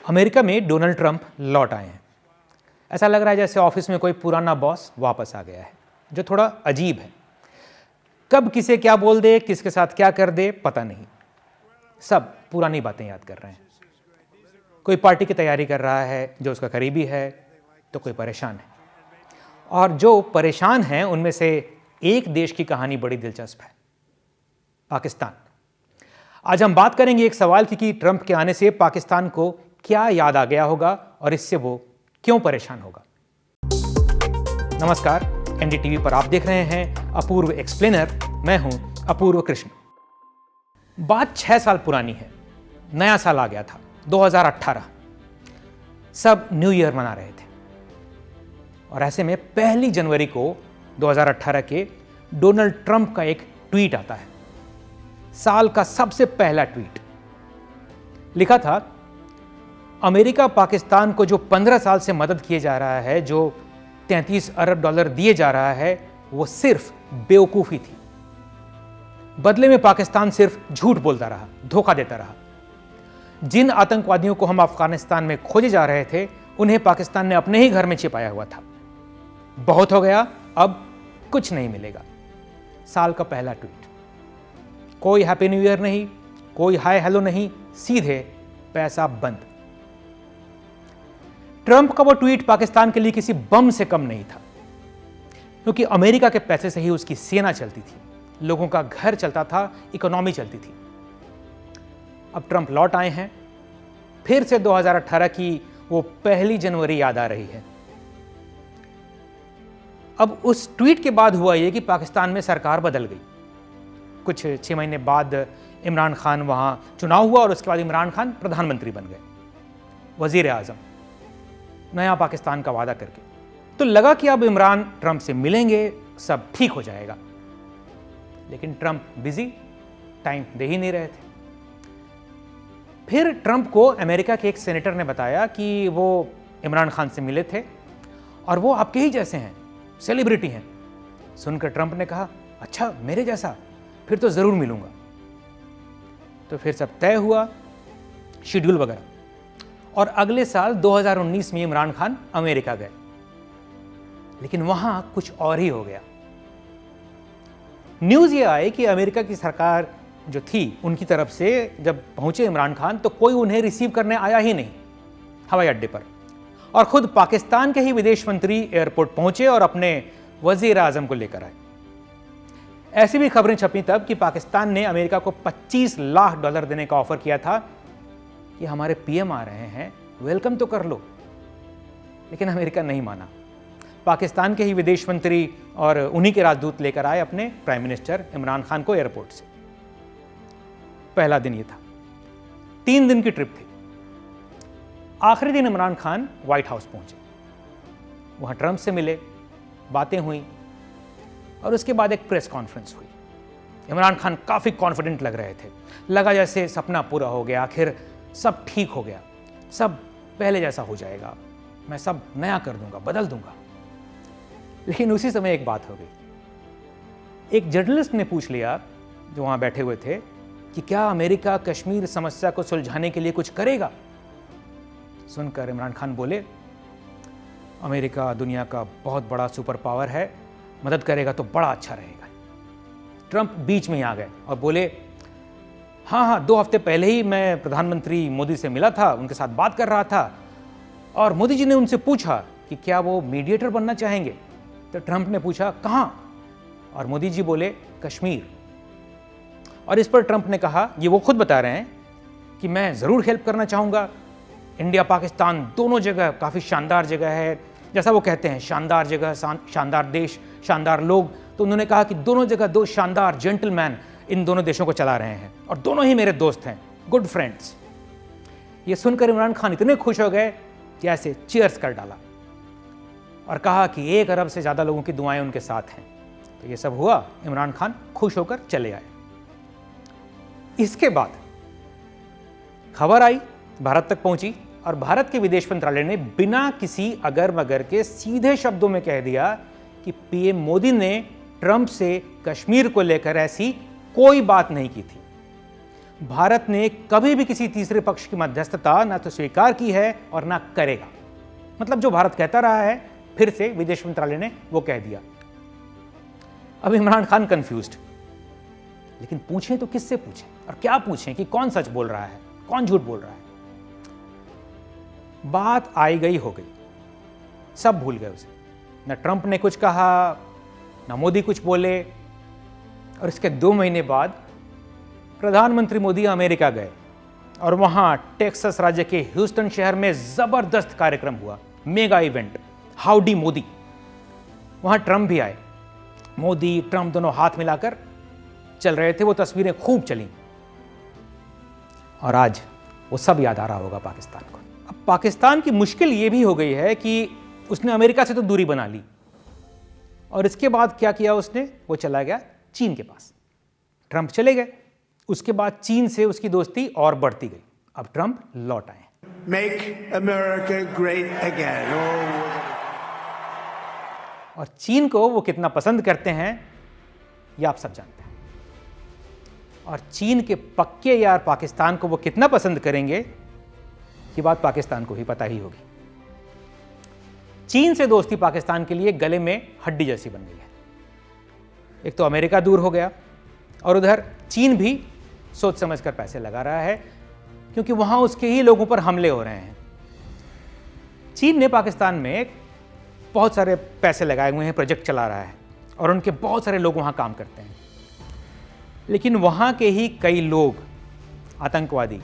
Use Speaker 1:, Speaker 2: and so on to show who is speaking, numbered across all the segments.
Speaker 1: America में Donald Trump लौट आए हैं। ऐसा लग रहा है जैसे ऑफिस में कोई पुराना बॉस वापस आ गया है, जो थोड़ा अजीब है। कब किसे क्या बोल दे, किसके साथ क्या कर दे, पता नहीं। सब पुरानी बातें याद कर रहे हैं। कोई पार्टी की तैयारी कर रहा है जो उसका करीबी है, तो कोई परेशान है। और जो परेशान हैं उनमें से एक देश की कहानी बड़ी दिलचस्प है, पाकिस्तान। आज हम बात करेंगे एक सवाल की कि ट्रंप के आने से पाकिस्तान को क्या याद आ गया होगा और इससे वो क्यों परेशान होगा। नमस्कार, एनडीटीवी पर आप देख रहे हैं अपूर्व एक्सप्लेनर। मैं हूं अपूर्व कृष्ण। बात 6 साल पुरानी है। नया साल आ गया था, 2018। सब न्यू ईयर मना रहे थे और ऐसे में 1 जनवरी को 2018 के डोनाल्ड ट्रंप का एक ट्वीट आता है। साल का सबसे पहला ट्वीट लिखा था, अमेरिका पाकिस्तान को जो 15 साल से मदद किए जा रहा है, जो 33 अरब डॉलर दिए जा रहा है, वो सिर्फ बेवकूफी थी। बदले में पाकिस्तान सिर्फ झूठ बोलता रहा, धोखा देता रहा। जिन आतंकवादियों को हम अफगानिस्तान में खोजे जा रहे थे, उन्हें पाकिस्तान ने अपने ही घर में छिपाया हुआ था। बहुत हो गया, अब कुछ नहीं मिलेगा। साल का पहला ट्वीट। कोई हैप्पी न्यू ईयर नहीं, कोई हाय हेलो नहीं, सीधे पैसा बंद। ट्रंप का वो ट्वीट पाकिस्तान के लिए किसी बम से कम नहीं था, क्योंकि अमेरिका के पैसे से ही उसकी सेना चलती थी, लोगों का घर चलता था, इकोनॉमी चलती थी। अब ट्रंप लौट आए हैं, फिर से 2018 की वो 1 जनवरी याद आ रही है। अब उस ट्वीट के बाद हुआ यह कि पाकिस्तान में सरकार बदल गई। कुछ 6 महीने बाद इमरान खान वहां चुनाव हुआ और उसके बाद इमरान खान प्रधानमंत्री बन गए, वजीर आजम, नया पाकिस्तान का वादा करके। तो लगा कि अब इमरान ट्रंप से मिलेंगे, सब ठीक हो जाएगा। लेकिन ट्रंप बिजी, टाइम दे ही नहीं रहे थे। फिर ट्रंप को अमेरिका के एक सेनेटर ने बताया कि वो इमरान खान से मिले थे और वो आपके ही जैसे हैं, सेलिब्रिटी हैं। सुनकर ट्रंप ने कहा, अच्छा मेरे जैसा, फिर तो जरूर मिलूंगा। तो फिर सब तय हुआ, शेड्यूल वगैरह, और अगले साल 2019 में इमरान खान अमेरिका गए। लेकिन वहां कुछ और ही हो गया। न्यूज ये आई कि अमेरिका की सरकार जो थी, उनकी तरफ से जब पहुंचे इमरान खान, तो कोई उन्हें रिसीव करने आया ही नहीं हवाई अड्डे पर। और खुद पाकिस्तान के ही विदेश मंत्री एयरपोर्ट पहुंचे और अपने वजीर आजम को लेकर आए। ऐसी भी खबरें छपी तब कि पाकिस्तान ने अमेरिका को $25 लाख देने का ऑफर किया था कि हमारे पीएम आ रहे हैं, वेलकम तो कर लो। लेकिन अमेरिका नहीं माना। पाकिस्तान के ही विदेश मंत्री और उन्हीं के राजदूत लेकर आए अपने प्राइम मिनिस्टर इमरान खान को एयरपोर्ट से। पहला दिन ये था, 3 दिन की ट्रिप थी। आखिरी दिन इमरान खान व्हाइट हाउस पहुंचे, वहां ट्रंप से मिले, बातें हुई और उसके बाद एक प्रेस कॉन्फ्रेंस हुई। इमरान खान काफी कॉन्फिडेंट लग रहे थे, लगा जैसे सपना पूरा हो गया, आखिर सब ठीक हो गया, सब पहले जैसा हो जाएगा, मैं सब नया कर दूंगा, बदल दूंगा। लेकिन उसी समय एक बात हो गई। एक जर्नलिस्ट ने पूछ लिया, जो वहां बैठे हुए थे, कि क्या अमेरिका कश्मीर समस्या को सुलझाने के लिए कुछ करेगा। सुनकर इमरान खान बोले, अमेरिका दुनिया का बहुत बड़ा सुपर पावर है, मदद करेगा तो बड़ा अच्छा रहेगा। ट्रंप बीच में ही आ गए और बोले, हाँ, 2 हफ्ते पहले ही मैं प्रधानमंत्री मोदी से मिला था, उनके साथ बात कर रहा था और मोदी जी ने उनसे पूछा कि क्या वो मीडिएटर बनना चाहेंगे। तो ट्रंप ने पूछा, कहाँ? और मोदी जी बोले, कश्मीर। और इस पर ट्रंप ने कहा, ये वो खुद बता रहे हैं, कि मैं जरूर हेल्प करना चाहूंगा। इंडिया पाकिस्तान दोनों जगह काफी शानदार जगह है, जैसा वो कहते हैं, शानदार जगह, शानदार देश, शानदार लोग। तो उन्होंने कहा कि दोनों जगह 2 शानदार जेंटलमैन इन दोनों देशों को चला रहे हैं और दोनों ही मेरे दोस्त हैं, गुड फ्रेंड्स। ये सुनकर इमरान खान इतने खुश हो गए कि ऐसे चीयर्स कर डाला और कहा कि 1 अरब से ज्यादा लोगों की दुआएं उनके साथ हैं। तो ये सब हुआ, इमरान खान खुश होकर चले आए। इसके बाद खबर आई, भारत तक पहुंची और भारत के विदेश मंत्रालय ने बिना किसी अगर मगर के सीधे शब्दों में कह दिया कि पीएम मोदी ने ट्रंप से कश्मीर को लेकर ऐसी कोई बात नहीं की थी। भारत ने कभी भी किसी तीसरे पक्ष की मध्यस्थता ना तो स्वीकार की है और ना करेगा। मतलब जो भारत कहता रहा है, फिर से विदेश मंत्रालय ने वो कह दिया। अब इमरान खान कंफ्यूज्ड, लेकिन पूछें तो किससे पूछें और क्या पूछें कि कौन सच बोल रहा है, कौन झूठ बोल रहा है। बात आई गई हो गई, सब भूल गए उसे। न ट्रंप ने कुछ कहा, न मोदी कुछ बोले, और इसके 2 महीने बाद प्रधानमंत्री मोदी अमेरिका गए और वहां टेक्सास राज्य के ह्यूस्टन शहर में जबरदस्त कार्यक्रम हुआ, मेगा इवेंट हाउडी मोदी। वहां ट्रंप भी आए। मोदी ट्रंप दोनों हाथ मिलाकर चल रहे थे, वो तस्वीरें खूब चली। और आज वो सब याद आ रहा होगा पाकिस्तान को। अब पाकिस्तान की मुश्किल ये भी हो गई है कि उसने अमेरिका से तो दूरी बना ली, और इसके बाद क्या किया उसने, वो चला गया चीन के पास। ट्रंप चले गए, उसके बाद चीन से उसकी दोस्ती और बढ़ती गई। अब ट्रंप लौट आए।
Speaker 2: Make America great again.
Speaker 1: और चीन को वो कितना पसंद करते हैं ये आप सब जानते हैं, और चीन के पक्के यार पाकिस्तान को वो कितना पसंद करेंगे ये बात पाकिस्तान को ही पता ही होगी। चीन से दोस्ती पाकिस्तान के लिए गले में हड्डी जैसी बन गई है। एक तो अमेरिका दूर हो गया, और उधर चीन भी सोच समझ कर पैसे लगा रहा है, क्योंकि वहां उसके ही लोगों पर हमले हो रहे हैं। चीन ने पाकिस्तान में बहुत सारे पैसे लगाए हुए हैं, प्रोजेक्ट चला रहा है, और उनके बहुत सारे लोग वहां काम करते हैं। लेकिन वहां के ही कई लोग आतंकवादी,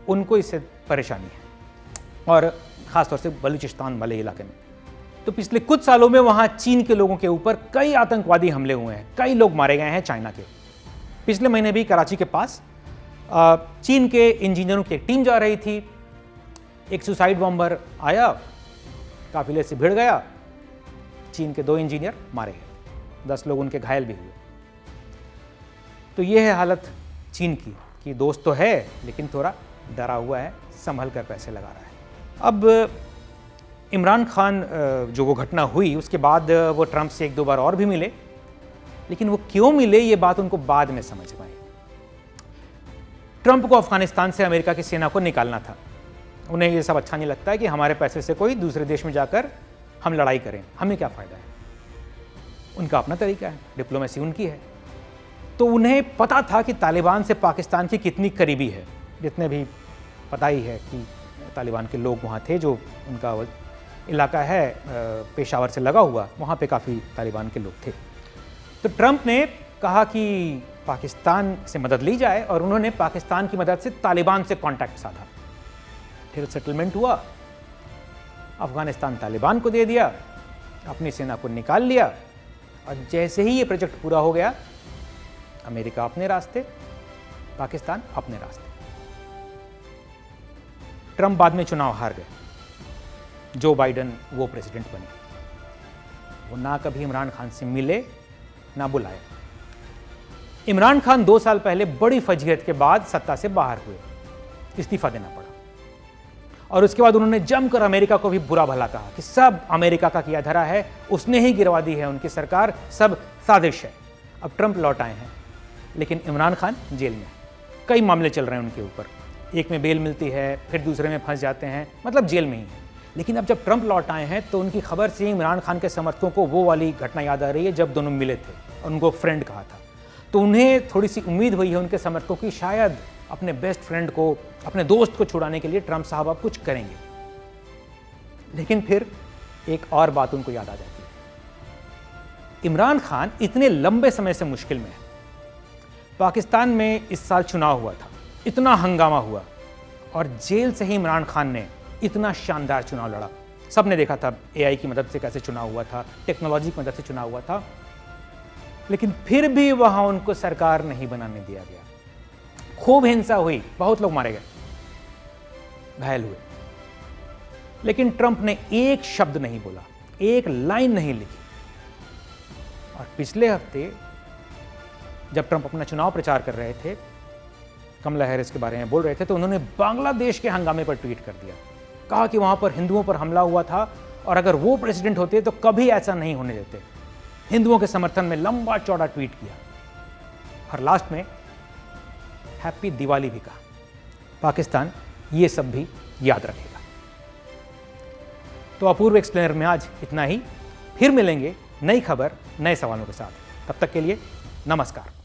Speaker 1: उनको इससे परेशानी है, और खासतौर से बलूचिस्तान वाले इलाके में। तो पिछले कुछ सालों में वहां चीन के लोगों के ऊपर कई आतंकवादी हमले हुए हैं, कई लोग मारे गए हैं चाइना के। पिछले महीने भी कराची के पास चीन के इंजीनियरों की एक टीम जा रही थी, एक सुसाइड बॉम्बर आया, काफिले से भिड़ गया, चीन के 2 इंजीनियर मारे गए, 10 लोग उनके घायल भी हुए। तो ये है हालत चीन की कि दोस्त तो है लेकिन थोड़ा डरा हुआ है, संभल कर पैसे लगा रहा है। अब इमरान खान जो वो घटना हुई उसके बाद वो ट्रंप से 1-2 बार और भी मिले, लेकिन वो क्यों मिले ये बात उनको बाद में समझ में आई। ट्रंप को अफगानिस्तान से अमेरिका की सेना को निकालना था। उन्हें ये सब अच्छा नहीं लगता है कि हमारे पैसे से कोई दूसरे देश में जाकर हम लड़ाई करें, हमें क्या फ़ायदा है। उनका अपना तरीका है, डिप्लोमेसी उनकी है। तो उन्हें पता था कि तालिबान से पाकिस्तान की कितनी करीबी है। जितने भी पता ही है कि तालिबान के लोग वहाँ थे, जो उनका इलाका है पेशावर से लगा हुआ, वहाँ पे काफ़ी तालिबान के लोग थे। तो ट्रंप ने कहा कि पाकिस्तान से मदद ली जाए, और उन्होंने पाकिस्तान की मदद से तालिबान से कांटेक्ट साधा। फिर सेटलमेंट हुआ, अफगानिस्तान तालिबान को दे दिया, अपनी सेना को निकाल लिया, और जैसे ही ये प्रोजेक्ट पूरा हो गया, अमेरिका अपने रास्ते, पाकिस्तान अपने रास्ते। ट्रंप बाद में चुनाव हार गए, जो बाइडेन वो प्रेसिडेंट बने। वो ना कभी इमरान खान से मिले ना बुलाए। इमरान खान 2 साल पहले बड़ी फजीहत के बाद सत्ता से बाहर हुए, इस्तीफा देना पड़ा, और उसके बाद उन्होंने जमकर अमेरिका को भी बुरा भला कहा कि सब अमेरिका का किया धरा है, उसने ही गिरवा दी है उनकी सरकार, सब साजिश है। अब ट्रंप लौट आए हैं, लेकिन इमरान खान जेल में। कई मामले चल रहे हैं उनके ऊपर, एक में बेल मिलती है, फिर दूसरे में फंस जाते हैं, मतलब जेल में ही है। लेकिन अब जब ट्रंप लौट आए हैं तो उनकी खबर से इमरान खान के समर्थकों को वो वाली घटना याद आ रही है जब दोनों मिले थे और उनको फ्रेंड कहा था। तो उन्हें थोड़ी सी उम्मीद हुई है उनके समर्थकों की, शायद अपने बेस्ट फ्रेंड को, अपने दोस्त को छुड़ाने के लिए ट्रंप साहब अब कुछ करेंगे। लेकिन फिर एक और बात उनको याद आ जाती है, इमरान खान इतने लंबे समय से मुश्किल में है। पाकिस्तान में इस साल चुनाव हुआ था, इतना हंगामा हुआ, और जेल से ही इमरान खान ने इतना शानदार चुनाव लड़ा। सबने देखा था एआई की मदद से कैसे चुनाव हुआ था, टेक्नोलॉजी की मदद से चुनाव हुआ था, लेकिन फिर भी वहां उनको सरकार नहीं बनाने दिया गया। खूब हिंसा हुई, बहुत लोग मारे गए, घायल हुए, लेकिन ट्रंप ने एक शब्द नहीं बोला, एक लाइन नहीं लिखी। और पिछले हफ्ते जब ट्रंप अपना चुनाव प्रचार कर रहे थे, कमला हैरिस के बारे में बोल रहे थे, तो उन्होंने बांग्लादेश के हंगामे पर ट्वीट कर दिया, कहा कि वहां पर हिंदुओं पर हमला हुआ था और अगर वो प्रेसिडेंट होते तो कभी ऐसा नहीं होने देते। हिंदुओं के समर्थन में लंबा चौड़ा ट्वीट किया, और लास्ट में हैप्पी दिवाली भी कहा। पाकिस्तान ये सब भी याद रखेगा। तो अपूर्व एक्सप्लेनर में आज इतना ही। फिर मिलेंगे नई खबर, नए सवालों के साथ। तब तक के लिए नमस्कार।